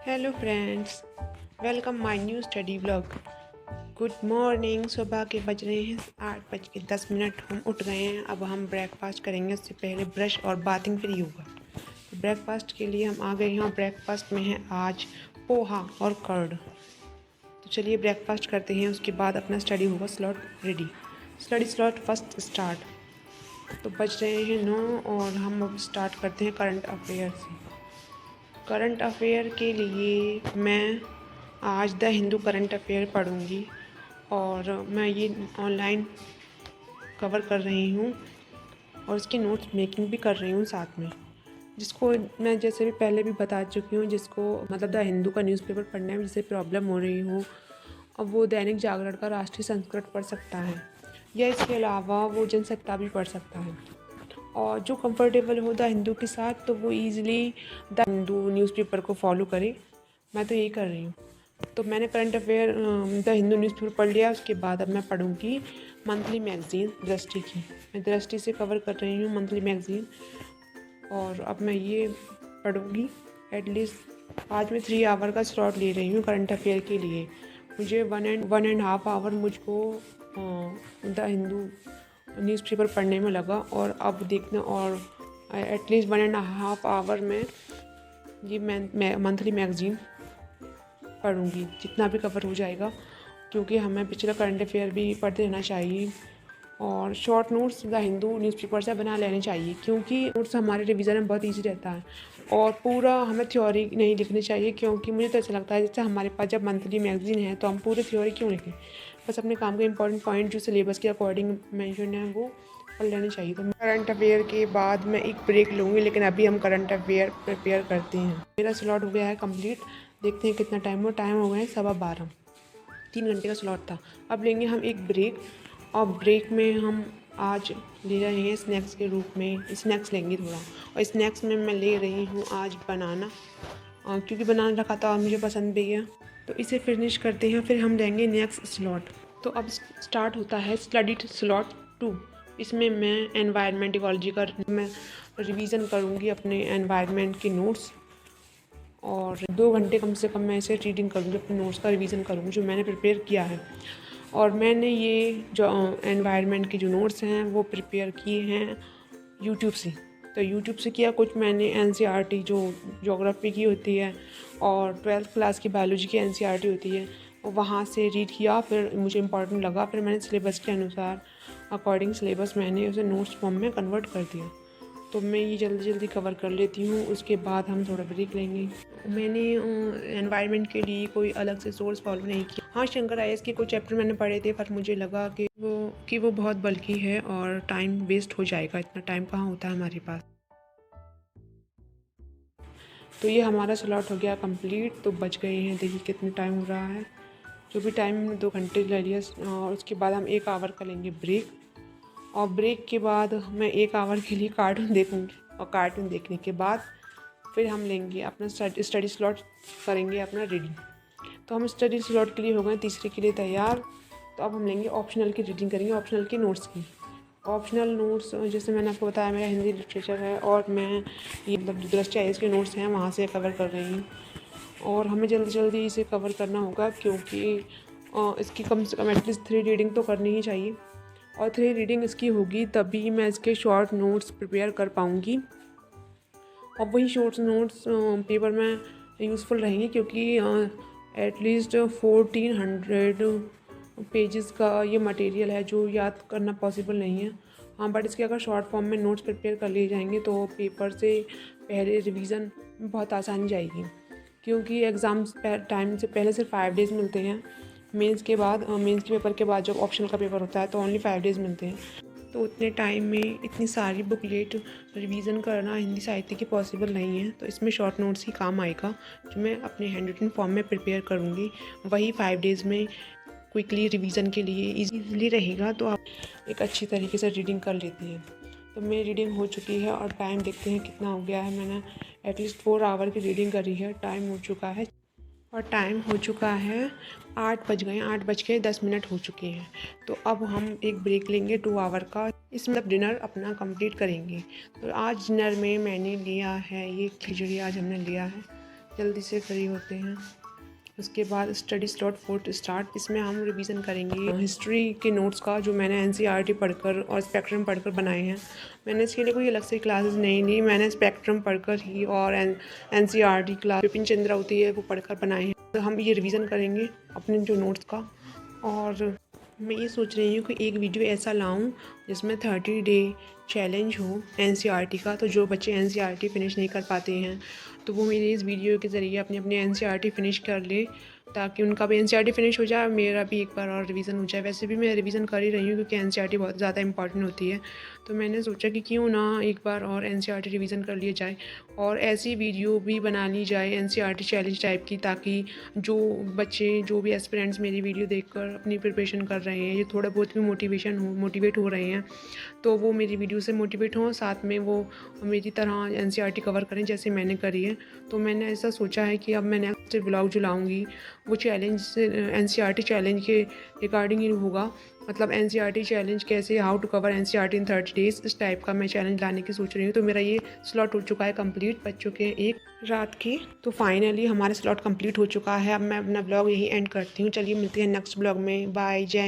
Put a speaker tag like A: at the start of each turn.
A: Hello friends, welcome my new study vlog. Good morning. सुबह के बज रहे हैं 8:10। हम उठ गए हैं। अब हम ब्रेकफास्ट करेंगे। उससे पहले ब्रश और बाथिंग फ्री होगा। तो ब्रेकफास्ट के लिए हम आ गए हैं और ब्रेकफास्ट में है आज पोहा और कर्ड। तो चलिए ब्रेकफास्ट करते हैं, उसके बाद अपना स्टडी होगा slot ready. Study slot first start. तो बज रहे हैं 9 और हम अब स्टार्ट करते हैं करंट अफेयर से। करंट अफेयर के लिए मैं आज द हिंदू करंट अफेयर पढ़ूंगी और मैं ये ऑनलाइन कवर कर रही हूँ और उसकी नोट्स मेकिंग भी कर रही हूँ साथ में, जिसको मैं जैसे भी पहले भी बता चुकी हूँ। जिसको मतलब द हिंदू का न्यूज़पेपर पढ़ने में जिसे प्रॉब्लम हो रही हो, अब वो दैनिक जागरण का राष्ट्रीय संस्करण पढ़ सकता है या इसके अलावा वो जनसत्ता भी पढ़ सकता है। और जो कंफर्टेबल हो द हिंदू के साथ तो वो ईज़िली द हिंदू न्यूज़पेपर को फॉलो करे। मैं तो यही कर रही हूँ। तो मैंने current affair the Hindu newspaper पढ़ लिया। उसके बाद अब मैं पढ़ूँगी मंथली मैगज़ीन दृष्टि की। मैं दृष्टि से कवर कर रही हूँ मंथली मैगज़ीन और अब मैं ये पढ़ूँगी। एटलीस्ट आज मैं 3 आवर का स्लॉट ले रही हूँ करंट अफेयर के लिए। मुझे वन एंड हाफ आवर मुझको द हिंदू न्यूज़पेपर पढ़ने में लगा और अब देखना और एटलीस्ट 1.5 आवर में ये मैं मंथली मैगज़ीन पढ़ूँगी, जितना भी कवर हो जाएगा, क्योंकि हमें पिछला करंट अफेयर भी पढ़ते रहना चाहिए। और short notes the Hindu newspaper से बना लेने चाहिए, क्योंकि नोट्स हमारे रिवीजन में बहुत ईजी रहता है और पूरा हमें थ्योरी नहीं लिखनी चाहिए। क्योंकि मुझे तो ऐसा लगता है जैसे हमारे पास जब मंथली मैगज़ीन है तो हम पूरी थ्योरी क्यों लिखें, बस अपने काम के इंपॉर्टेंट पॉइंट जो सिलेबस के अकॉर्डिंग मेंशन है वो पढ़ लेनी चाहिए। तो करंट अफेयर के बाद मैं एक ब्रेक लूँगी, लेकिन अभी हम करंट अफेयर प्रिपेयर करते हैं। मेरा स्लॉट हो गया है कंप्लीट। देखते हैं कितना टाइम हो गया है 12:15। 3 घंटे का स्लॉट था। अब लेंगे हम एक ब्रेक और ब्रेक में हम आज ले रहे हैं स्नैक्स के रूप में। स्नैक्स लेंगे थोड़ा, और स्नैक्स में मैं ले रही हूँ आज बनाना, क्योंकि बनाना रखा था और मुझे पसंद भी है। तो इसे फिनिश करते हैं, फिर हम लेंगे नेक्स्ट स्लॉट। तो अब स्टार्ट होता है स्टडी स्लॉट 2। इसमें मैं एनवायरनमेंट इकोलॉजी का मैं रिवीजन करूँगी, अपने एनवायरनमेंट के नोट्स, और 2 घंटे कम से कम मैं इसे रीडिंग करूँगी, अपने नोट्स का रिवीजन करूँगी जो मैंने प्रिपेयर किया है। और मैंने ये जो एनवायरनमेंट के जो नोट्स हैं वो प्रिपेयर किए हैं यूट्यूब से। तो यूट्यूब से किया, कुछ मैंने एनसीईआरटी जो ज्योग्राफी की होती है और 12th क्लास की बायोलॉजी की एनसीईआरटी होती है, वहाँ से रीड किया। फिर मुझे इम्पॉर्टेंट लगा, फिर मैंने सिलेबस के अनुसार अकॉर्डिंग सिलेबस मैंने उसे नोट्स फॉर्म में कन्वर्ट कर दिया। तो मैं ये जल्दी जल्दी कवर कर लेती हूँ, उसके बाद हम थोड़ा ब्रेक लेंगे। मैंने एनवायरनमेंट के लिए कोई अलग से सोर्स फॉलो नहीं किया। हाँ, शंकर आईएएस के कुछ चैप्टर मैंने पढ़े थे, पर मुझे लगा कि वो बहुत बल्कि है और टाइम वेस्ट हो जाएगा। इतना टाइम कहाँ होता है हमारे पास। तो ये हमारा स्लॉट हो गया कंप्लीट। तो बच गए हैं, देखिए कितने टाइम हो रहा है। जो भी टाइम 2 घंटे ले लिया, और उसके बाद हम 1 आवर का लेंगे ब्रेक। और ब्रेक के बाद मैं 1 आवर के लिए कार्टून देखूँगी, और कार्टून देखने के बाद फिर हम लेंगे अपना स्टडी स्लॉट, करेंगे अपना रीडिंग। तो हम स्टडी स्लॉट के लिए हो गए तीसरे के लिए तैयार। तो अब हम लेंगे ऑप्शनल की रीडिंग करेंगे, ऑप्शनल के नोट्स की। ऑप्शनल नोट्स जैसे मैंने आपको बताया मेरा हिंदी लिटरेचर है और मैं ये मतलब जो दृष्टि आईएएस के नोट्स हैं वहाँ से कवर कर रही हूँ। और हमें जल्दी जल्दी इसे कवर करना होगा, क्योंकि इसकी कम से कम एटलीस्ट 3 रीडिंग तो करनी ही चाहिए। और 3 रीडिंग इसकी होगी तभी मैं इसके शॉर्ट नोट्स प्रिपेयर कर पाऊँगी। और वही शॉर्ट नोट्स पेपर में यूज़फुल रहेंगे, क्योंकि एटलीस्ट 1400 पेजेस का ये मटेरियल है जो याद करना पॉसिबल नहीं है। हाँ, बट इसके अगर शॉर्ट फॉर्म में नोट्स प्रिपेयर कर लिए जाएंगे तो पेपर से पहले रिवीजन में बहुत आसानी जाएगी, क्योंकि एग्ज़ाम्स टाइम से पहले सिर्फ 5 डेज़ मिलते हैं। मेंस के बाद मेंस के पेपर के बाद जब ऑप्शनल का पेपर होता है तो ओनली 5 डेज़ मिलते हैं। तो उतने टाइम में इतनी सारी बुकलेट रिवीजन करना हिंदी साहित्य की पॉसिबल नहीं है। तो इसमें शॉर्ट नोट्स ही काम आएगा, जो मैं अपने हैंड रिटन फॉर्म में प्रिपेयर करूँगी। वही 5 डेज़ में क्विकली रिवीजन के लिए ईजीली रहेगा, तो आप एक अच्छी तरीके से रीडिंग कर लेते हैं। तो मेरी रीडिंग हो चुकी है और टाइम देखते हैं कितना हो गया है। मैंने एटलीस्ट 4 आवर की रीडिंग करी है। टाइम हो चुका है, और टाइम हो चुका है 8 बज गए हैं, 8:10 हो चुके हैं। तो अब हम एक ब्रेक लेंगे 2 आवर का। इसमें अब डिनर अपना कंप्लीट करेंगे। तो आज डिनर में मैंने लिया है ये खिचड़ी, आज हमने लिया है जल्दी से फ्री होते हैं। उसके बाद स्टडी स्लॉट 4 स्टार्ट, इसमें हम रिवीजन करेंगे हिस्ट्री के नोट्स का जो मैंने एनसीईआरटी पढ़कर और स्पेक्ट्रम पढ़कर बनाए हैं। मैंने इसके लिए कोई अलग से क्लासेस नहीं ली, मैंने स्पेक्ट्रम पढ़कर ही और एनसीईआरटी क्लास विपिन चंद्रावती है वो पढ़कर बनाए हैं। तो हम ये रिवीजन करेंगे अपने जो नोट्स का। और मैं ये सोच रही हूँ कि एक वीडियो ऐसा लाऊं जिसमें 30 डे चैलेंज हो एनसीईआरटी का, तो जो बच्चे एनसीईआरटी फिनिश नहीं कर पाते हैं तो वो मेरे इस वीडियो के ज़रिए अपनी अपनी एनसीईआरटी फिनिश कर ले, ताकि उनका भी एनसीईआरटी फिनिश हो जाए और मेरा भी एक बार और रिवीजन हो जाए। वैसे भी मैं रिवीजन कर ही रही हूँ क्योंकि एनसीईआरटी बहुत ज़्यादा इंपॉर्टेंट होती है, तो मैंने सोचा कि क्यों ना एक बार और एनसीईआरटी रिवीजन कर लिया जाए और ऐसी वीडियो भी बना ली जाए एनसीईआरटी चैलेंज टाइप की, ताकि जो बच्चे जो भी एस्पिरेंट्स मेरी वीडियो देखकर अपनी प्रिपरेशन कर रहे हैं, ये थोड़ा बहुत भी मोटिवेट हो रहे हैं, तो वो मेरी वीडियो से मोटिवेट हों, साथ में वो मेरी तरह एनसीईआरटी कवर करें जैसे मैंने करी है। तो मैंने ऐसा सोचा है कि अब मैं नेक्स्ट ब्लॉग जो लाऊंगी वो चैलेंज से एनसीईआरटी चैलेंज के रिगार्डिंग ही होगा, मतलब एनसीईआरटी चैलेंज कैसे, how to cover NCERT in 30 days, इस टाइप का मैं चैलेंज लाने की सोच रही हूँ। तो मेरा ये स्लॉट हो चुका है कंप्लीट बच्चों के एक रात के, तो फाइनली हमारा स्लॉट कंप्लीट हो चुका है। अब मैं अपना ब्लॉग यही एंड करती हूँ। चलिए मिलते हैं नेक्स्ट ब्लॉग में। बाय, जय।